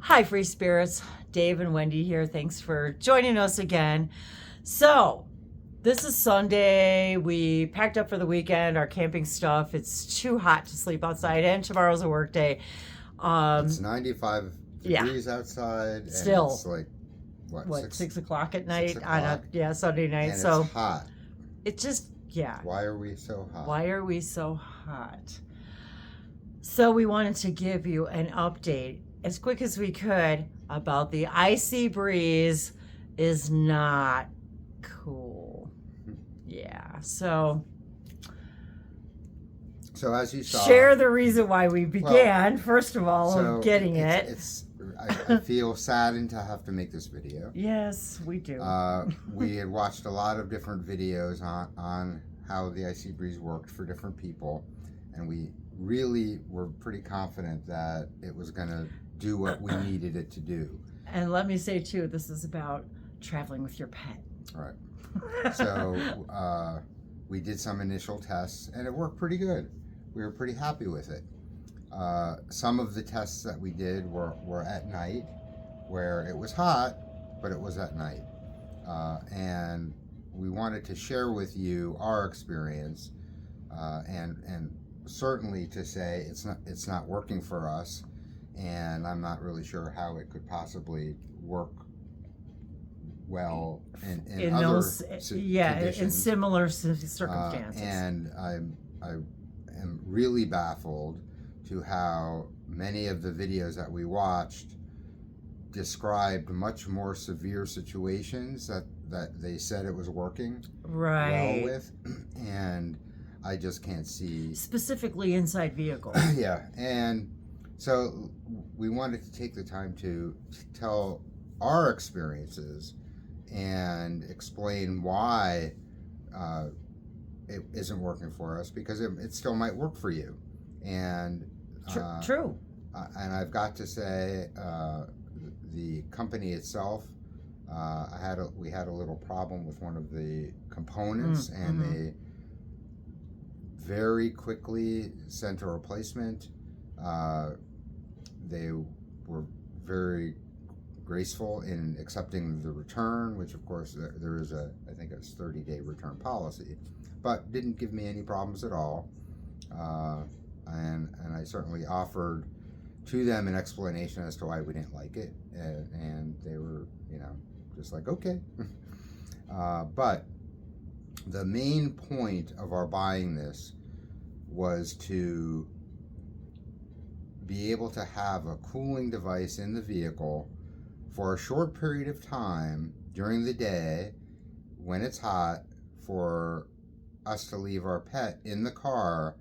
Hi, Free Spirits. Dave and Wendy here. Thanks for joining us again. So, this is Sunday. We packed up for the weekend, our camping stuff. It's too hot to sleep outside, and tomorrow's a work day. It's 95 degrees outside. And Still. It's like, what 6 o'clock at night 6 on o'clock. Sunday night. And So it's hot. it just, Why are we so hot? Why are we so hot? So we wanted to give you an update as quick as we could about the IcyBreeze is not cool. Yeah. So as you saw, share the reason why we began, first of all, of getting it. I feel saddened to have to make this video. Yes, we do. We had watched a lot of different videos on how the IcyBreeze worked for different people, and we really were pretty confident that it was going to do what we needed it to do. And let me say, too, this is about traveling with your pet. All right. So we did some initial tests, and it worked pretty good. We were pretty happy with it. Some of the tests that we did were at night, where it was hot, but it was at night. And we wanted to share with you our experience, and certainly to say it's not working for us, and I'm not really sure how it could possibly work well in other those, conditions. in similar circumstances. And I am really baffled to how many of the videos that we watched described much more severe situations that they said it was working well with, and I just can't see. Specifically inside vehicles. Yeah, and so we wanted to take the time to tell our experiences and explain why it isn't working for us, because it still might work for you. And true. And I've got to say, the company itself, we had a little problem with one of the components, and they very quickly sent a replacement. They were very graceful in accepting the return, which of course there is I think it's 30-day return policy, but didn't give me any problems at all. And I certainly offered to them an explanation as to why we didn't like it, and they were, just like, okay. But the main point of our buying this was to be able to have a cooling device in the vehicle for a short period of time during the day when it's hot, for us to leave our pet in the car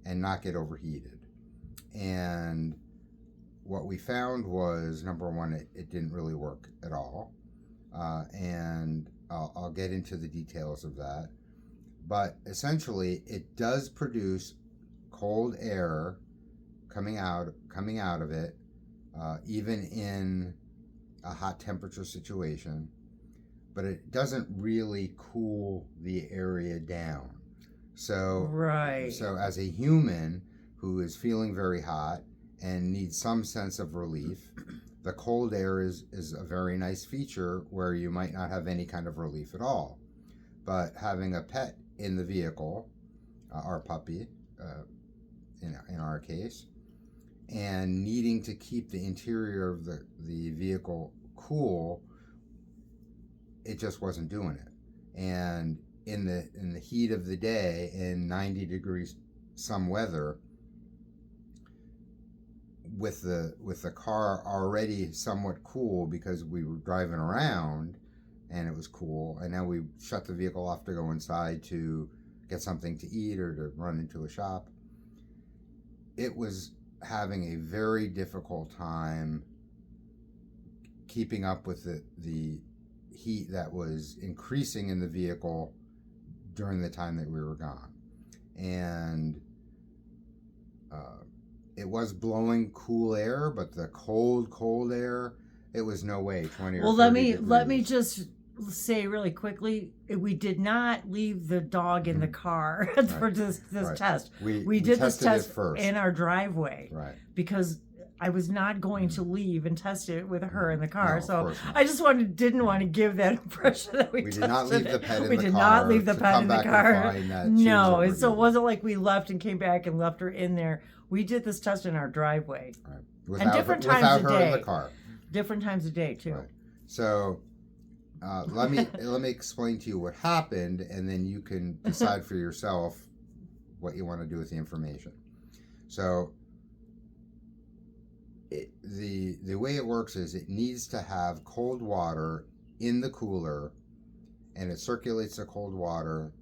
and not get overheated. And what we found was, number one, it didn't really work at all. And I'll get into the details of that. But essentially, it does produce cold air coming out of it, even in a hot temperature situation, but it doesn't really cool the area down. So as a human who is feeling very hot and needs some sense of relief, the cold air is a very nice feature where you might not have any kind of relief at all. But having a pet in the vehicle, our puppy, in our case, and needing to keep the interior of the vehicle cool, it just wasn't doing it. And in the heat of the day, in 90 degrees some weather, with the car already somewhat cool because we were driving around and it was cool, and now we shut the vehicle off to go inside to get something to eat or to run into a shop, it was having a very difficult time keeping up with the heat that was increasing in the vehicle during the time that we were gone. And it was blowing cool air, but the cold air, it was no way 20 or 30 degrees. Let me just say really quickly, we did not leave the dog in the car for this test. We did this tested it test first in our driveway, right? Because I was not going to leave and test it with her in the car. No, of so course not. I just didn't want to give that impression that we did not leave the pet in we the did car. not leave the to pet come in the back car. And find that she was No, overheated. so it wasn't like we left and came back and left her in there. We did this test in our driveway. Right. And different times without of her day. in the car. Different times of day too. Right. So let me explain to you what happened, and then you can decide for yourself what you want to do with the information. So the way it works is it needs to have cold water in the cooler, and it circulates the cold water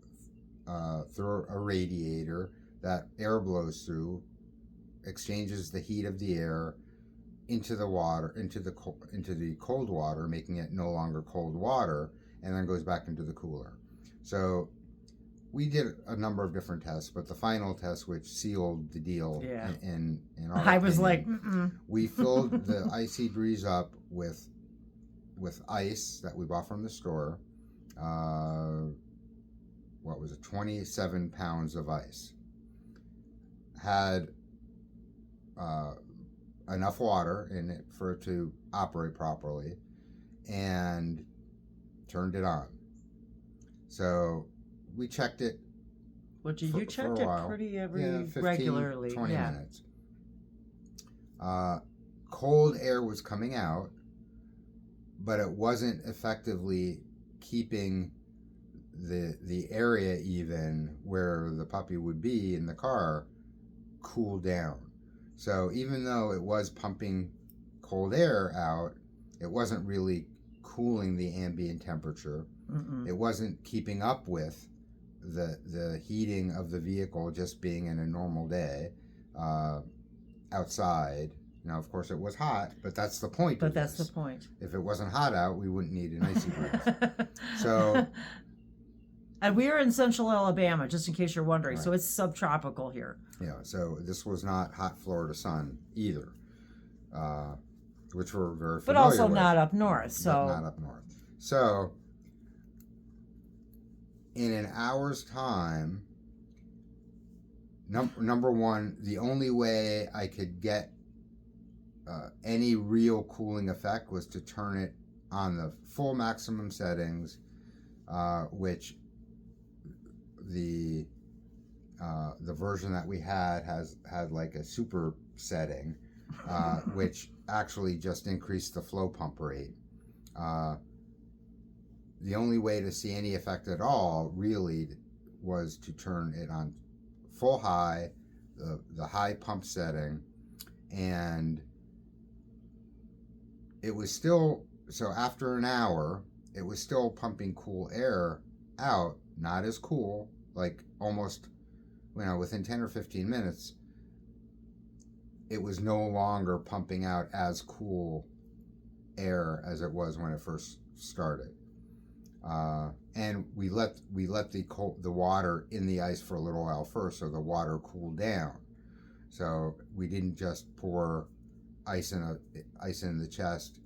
through a radiator that air blows through, exchanges the heat of the air into the water, into the cold water, making it no longer cold water, and then goes back into the cooler. So we did a number of different tests, but the final test, which sealed the deal, in our I was opinion, like, we filled the IcyBreeze up with ice that we bought from the store. What was it? 27 pounds of ice. Had enough water in it for it to operate properly, and turned it on. So we checked it. You checked it pretty 15, regularly. 20 minutes. Cold air was coming out, but it wasn't effectively keeping the area even where the puppy would be in the car cooled down. So even though it was pumping cold air out, it wasn't really cooling the ambient temperature. It wasn't keeping up with the heating of the vehicle just being in a normal day outside. Now, of course, it was hot, but that's the point. But that's the point. If it wasn't hot out, we wouldn't need an IcyBreeze. So, and we are in central Alabama, just in case you're wondering. Right. So it's subtropical here. Yeah. So this was not hot Florida sun either, which we're very familiar but also with, not up north. So not up north. So in an hour's time, number one, the only way I could get any real cooling effect was to turn it on the full maximum settings, which the version that we had like a super setting, which actually just increased the flow pump rate. The only way to see any effect at all really was to turn it on full high, the high pump setting, and it was still, so after an hour, it was still pumping cool air out, not as cool, like almost, within 10 or 15 minutes, it was no longer pumping out as cool air as it was when it first started. And we let the water in the ice for a little while first, so the water cooled down. So we didn't just pour ice in the chest,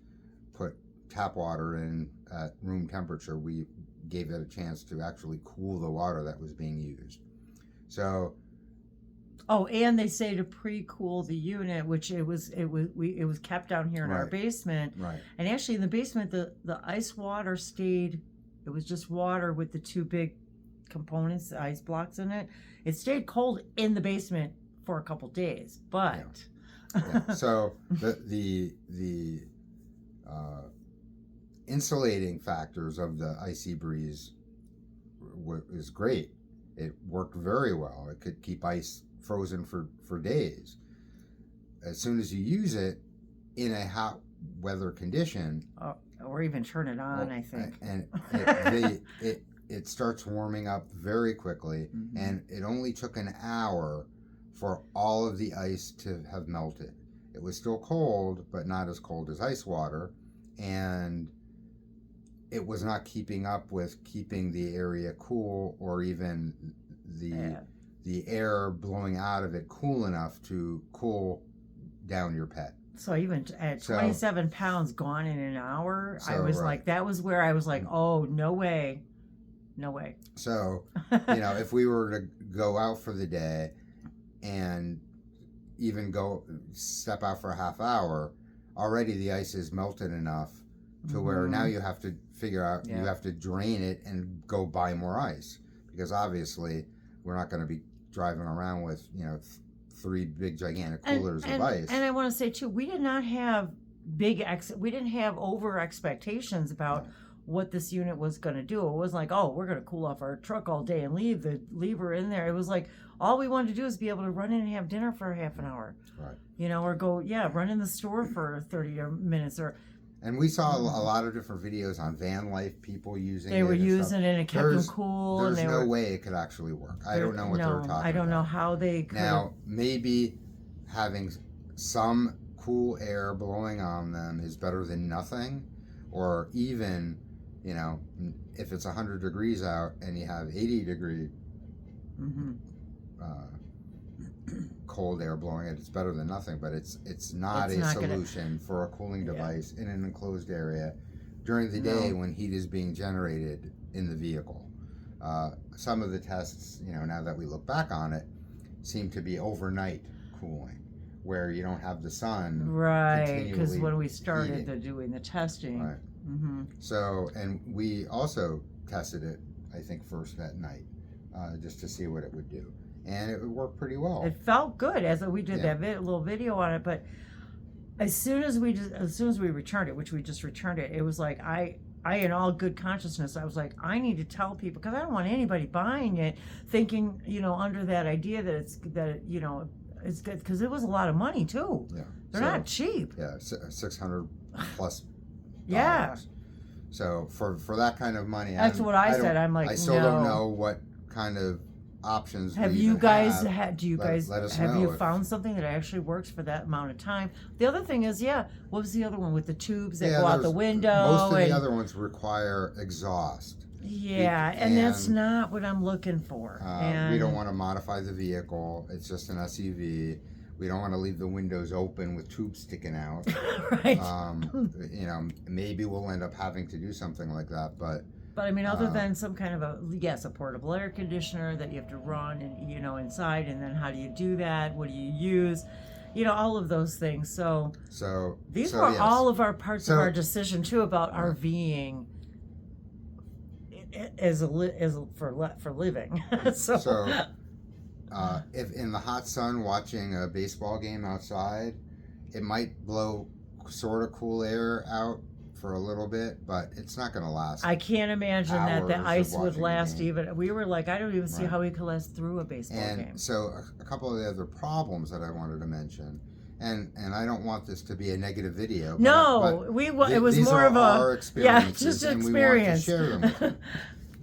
put tap water in at room temperature. We gave it a chance to actually cool the water that was being used. So. Oh, and they say to pre-cool the unit, which it was kept down here in our basement. Right. And actually, in the basement, the ice water stayed. It was just water with the two big components, the ice blocks in it. It stayed cold in the basement for a couple days, but. Yeah. So the insulating factors of the IcyBreeze is great. It worked very well. It could keep ice frozen for days. As soon as you use it in a hot weather condition, or even turn it on, I think, and it starts warming up very quickly. And it only took an hour for all of the ice to have melted. It was still cold, but not as cold as ice water, and it was not keeping up with keeping the area cool, or even the air blowing out of it cool enough to cool down your pet. So even at 27 pounds gone in an hour, I was like, that was where I was like, oh, no way. So, if we were to go out for the day and even step out for a half hour, already the ice is melted enough to where now you have to figure out, you have to drain it and go buy more ice, because obviously we're not going to be driving around with, 3 big gigantic coolers of ice. And I want to say too, we did not have we didn't have over expectations about what this unit was going to do. It wasn't like, oh, we're going to cool off our truck all day and leave her in there. It was like, all we wanted to do is be able to run in and have dinner for half an hour. Right. Or go, run in the store for 30 minutes. And we saw a lot of different videos on van life, people using it. They were using it and it kept them cool. There's no way it could actually work. I don't know what they were talking about. I don't know how they could. Now, maybe having some cool air blowing on them is better than nothing. Or even, if it's 100 degrees out and you have 80 degree cold air blowing it, it's better than nothing, but it's not a solution for a cooling device in an enclosed area during the day when heat is being generated in the vehicle. Some of the tests, now that we look back on it, seem to be overnight cooling, where you don't have the sun. Right, because when we started doing the testing. Right. So, and we also tested it, I think, first that night, just to see what it would do. And it worked pretty well. It felt good as we did that little video on it, but as soon as we returned it, which we just returned it, it was like I in all good consciousness, I was like, I need to tell people, because I don't want anybody buying it thinking, under that idea that it's good, because it was a lot of money too. Yeah, they're not cheap. Yeah, $600 plus. Yeah. So for that kind of money, that's what I said. I'm like, I still don't know what kind of options have you guys have you found something that actually works for that amount of time? The other thing is, what was the other one with the tubes that go out the window? Most of the other ones require exhaust. And that's not what I'm looking for. We don't want to modify the vehicle. It's just an SUV. We don't want to leave the windows open with tubes sticking out. Right. Maybe we'll end up having to do something like that, but I mean, other than some kind of a portable air conditioner that you have to run and inside, and then how do you do that? What do you use? All of those things. So these were all of our parts of our decision too about RVing for living. If in the hot sun watching a baseball game outside, it might blow sort of cool air out for a little bit, but it's not going to last. I can't imagine that the ice would last even. We were like, I don't even see how we could last through a baseball game. So a couple of the other problems that I wanted to mention, and I don't want this to be a negative video. No, it was more of our experiences, just an And we want experience. to share them with you.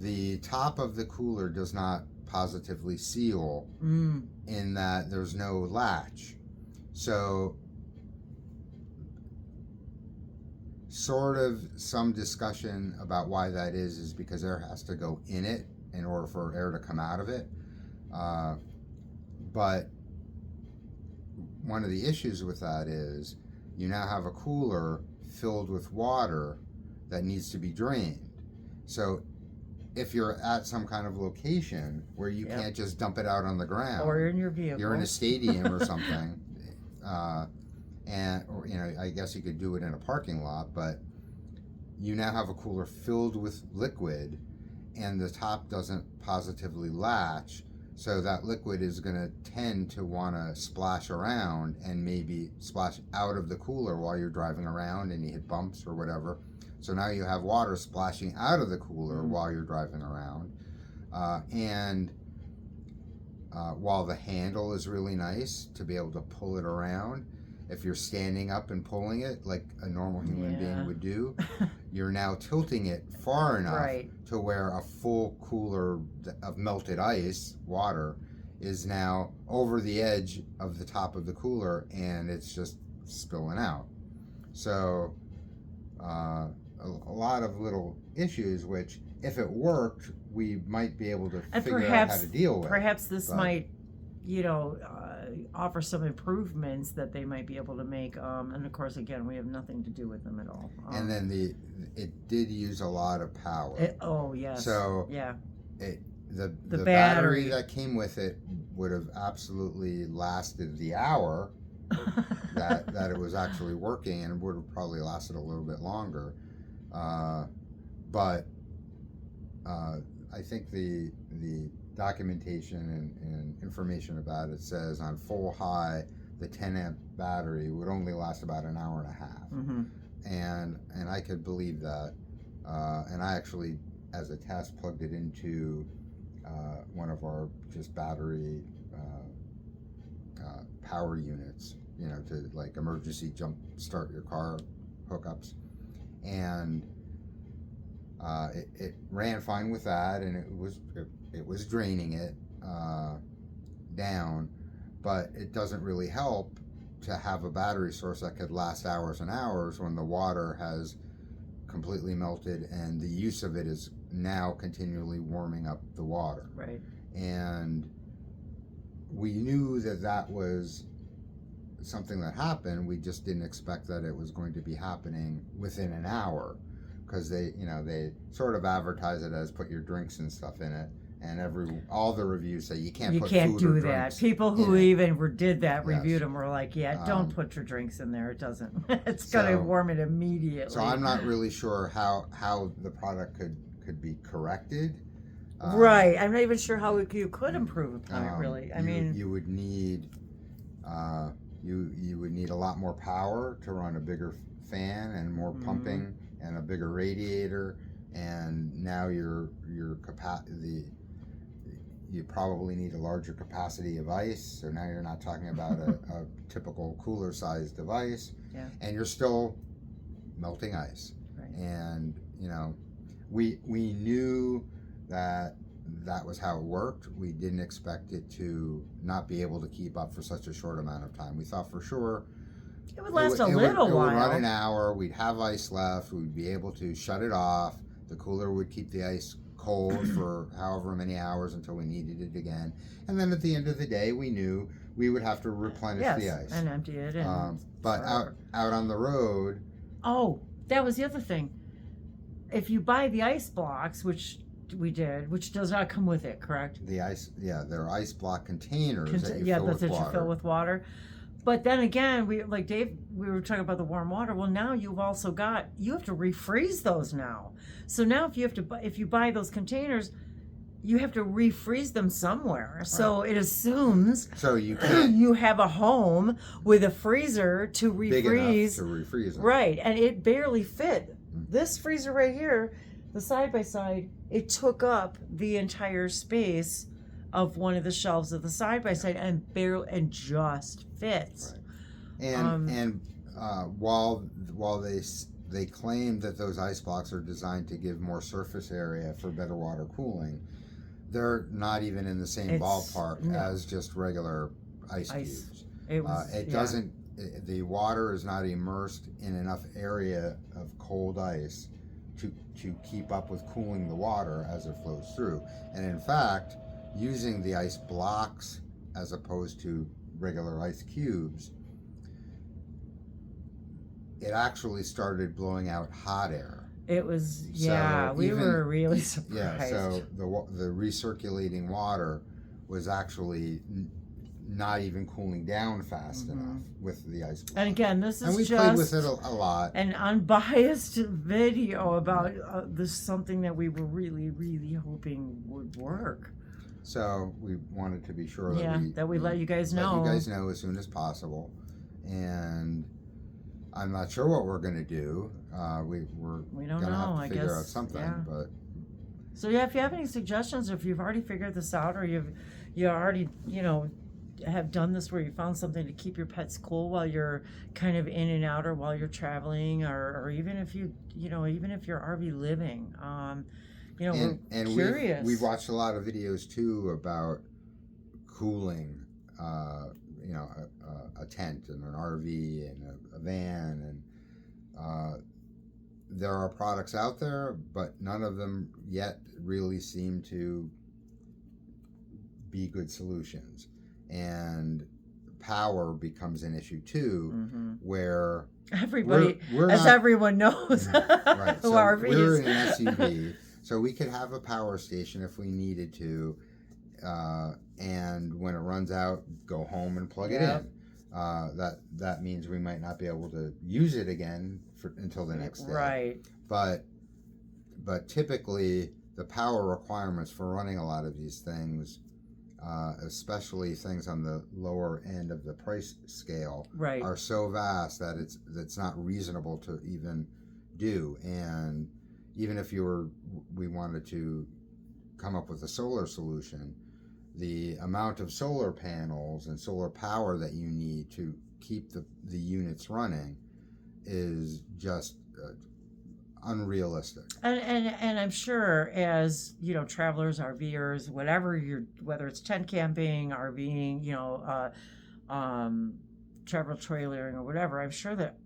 The top of the cooler does not positively seal in that there's no latch. So sort of some discussion about why that is because air has to go in it in order for air to come out of it. But one of the issues with that is you now have a cooler filled with water that needs to be drained. So if you're at some kind of location where you can't just dump it out on the ground, or in your vehicle, you're in a stadium or something, I guess you could do it in a parking lot, but you now have a cooler filled with liquid, and the top doesn't positively latch, so that liquid is going to tend to want to splash around and maybe splash out of the cooler while you're driving around and you hit bumps or whatever. So now you have water splashing out of the cooler while you're driving around. While the handle is really nice to be able to pull it around, if you're standing up and pulling it like a normal human being would do, you're now tilting it far enough to where a full cooler of melted ice, water, is now over the edge of the top of the cooler, and it's just spilling out. So a lot of little issues which, if it worked, we might be able to figure out how to deal with. Perhaps this might, offer some improvements that they might be able to make. And of course, again, we have nothing to do with them at all. And then it did use a lot of power. Oh yes. So yeah. The battery that came with it would have absolutely lasted the hour that it was actually working, and would have probably lasted a little bit longer. But I think the documentation and information about it says on full high, the 10 amp battery would only last about an hour and a half. Mm-hmm. And I could believe that. And I actually, as a test, plugged it into one of our just battery power units, to like emergency jump start your car hookups. And it ran fine with that, and it was draining it down, but it doesn't really help to have a battery source that could last hours and hours when the water has completely melted and the use of it is now continually warming up the water. Right. And we knew that was something that happened. We just didn't expect that it was going to be happening within an hour, because they sort of advertise it as put your drinks and stuff in it, and all the reviews say you can't put food do or that. drinks People who even did that Yes. reviewed them were like, yeah, don't put your drinks in there. It doesn't. It's gonna warm it immediately. So I'm not really sure how the product could be corrected. Right. I'm not even sure how you could improve upon it. Really. I mean, you would need you would need a lot more power to run a bigger fan and more pumping and a bigger radiator, and now your capacity. You probably need a larger capacity of ice, so now you're not talking about a typical cooler sized device, and you're still melting ice. Right. And we knew that was how it worked. We didn't expect it to not be able to keep up for such a short amount of time. We thought for sure it would last a little while. It would run an hour. We'd have ice left. We'd be able to shut it off. The cooler would keep the ice cold for however many hours until we needed it again. And then at the end of the day, we knew we would have to replenish the ice. And empty it. But out on the road. Oh, that was the other thing. If you buy the ice blocks, which we did, which does not come with it, correct? The ice, they're ice block containers that you fill with water. You fill with water. But then again, we were talking about the warm water. Well, now you have to refreeze those now. So now if you buy those containers, you have to refreeze them somewhere. Right. So it assumes you have a home with a freezer to refreeze. Big enough to refreeze them. Right, and it barely fit. This freezer right here, the side by side, it took up the entire space of one of the shelves of the side by side and just fits. Right. And while they claim that those ice blocks are designed to give more surface area for better water cooling, they're not even in the same ballpark as just regular ice cubes. The water is not immersed in enough area of cold ice to keep up with cooling the water as it flows through. And in fact, using the ice blocks as opposed to regular ice cubes, it actually started blowing out hot air. It was, we were really surprised. Yeah, so the recirculating water was actually not even cooling down fast enough with the ice block. And again, this is and we played with it a lot. An unbiased video about this, something that we were really, really hoping would work. So we wanted to be sure that we let you guys know. Let you guys know as soon as possible. And I'm not sure what we're going to do. We're don't going to know. have to figure out something. But so if you have any suggestions, or if you've already figured this out, or you already have done this where you found something to keep your pets cool while you're kind of in and out, or while you're traveling, or even if you're RV living, we're curious. We've watched a lot of videos too about cooling, a tent and an RV and a van, and there are products out there, but none of them yet really seem to be good solutions. And power becomes an issue too, where everybody, everyone knows, right? who So RVs. we're in an SUV, so we could have a power station if we needed to and when it runs out, go home and plug it Yep. in. That means we might not be able to use it again until the next day. Right. But typically the power requirements for running a lot of these things, especially things on the lower end of the price scale, Right. are so vast that it's not reasonable to even do. And even if we wanted to come up with a solar solution, the amount of solar panels and solar power that you need to keep the units running is just unrealistic. And I'm sure, as you know, travelers, RVers, whether it's tent camping, RVing, travel trailering or whatever, I'm sure that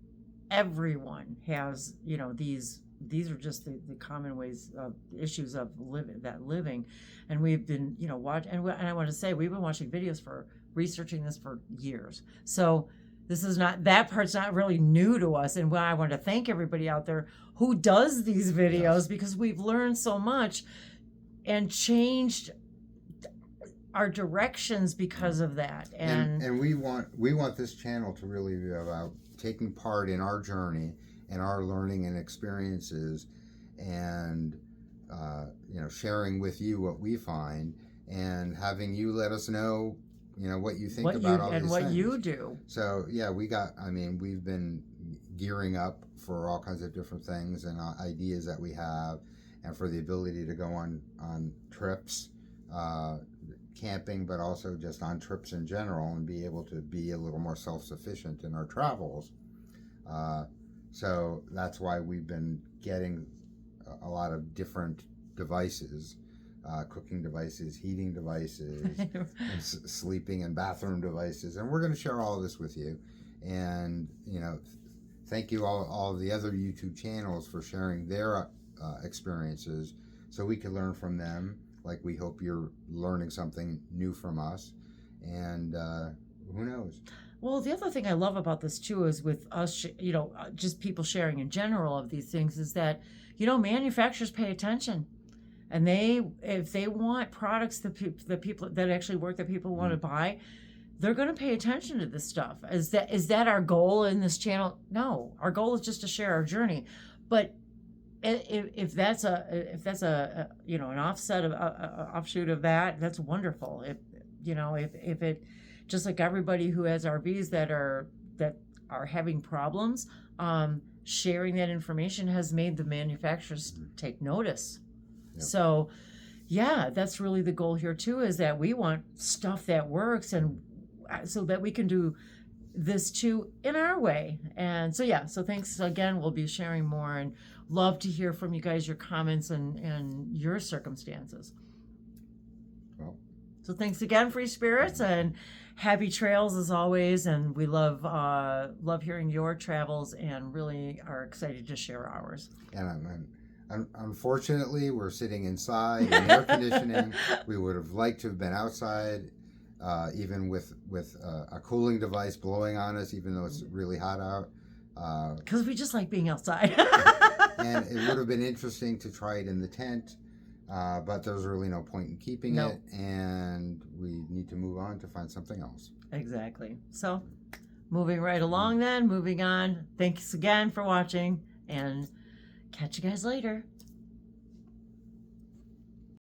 everyone has, these are just the common ways of issues of living. And we've been, and I want to say we've been watching videos researching this for years. So that part's not really new to us. And I want to thank everybody out there who does these videos, Yes. because we've learned so much and changed our directions because of that. And we want this channel to really be about taking part in our journey and our learning and experiences, and sharing with you what we find, and having you let us know what you think about all these things. And what you do. So yeah, we've been gearing up for all kinds of different things and ideas that we have, and for the ability to go on trips, camping, but also just on trips in general, and be able to be a little more self-sufficient in our travels. So that's why we've been getting a lot of different devices, cooking devices, heating devices, and sleeping and bathroom devices. And we're going to share all of this with you. And, thank you all of the other YouTube channels for sharing their experiences, so we can learn from them. Like, we hope you're learning something new from us. And who knows? Well, the other thing I love about this too is with us, just people sharing in general of these things, is that, manufacturers pay attention, and if they want products that people that actually work, that people want to buy, they're going to pay attention to this stuff. Is that our goal in this channel? No, our goal is just to share our journey. But if that's a an offshoot of that, that's wonderful. If it, just like everybody who has RVs that are having problems, sharing that information has made the manufacturers take notice. Yep. So yeah, that's really the goal here too, is that we want stuff that works, and so that we can do this too in our way. And so thanks again. We'll be sharing more, and love to hear from you guys, your comments and your circumstances. Well, so thanks again, Free Spirits, and happy trails as always. And we love hearing your travels, and really are excited to share ours. And unfortunately, we're sitting inside in air conditioning. We would have liked to have been outside, even with a cooling device blowing on us, even though it's really hot out. Because we just like being outside. And it would have been interesting to try it in the tent, but there's really no point in keeping it, and we need to move on to find something else. Exactly. So, moving on. Thanks again for watching, and catch you guys later.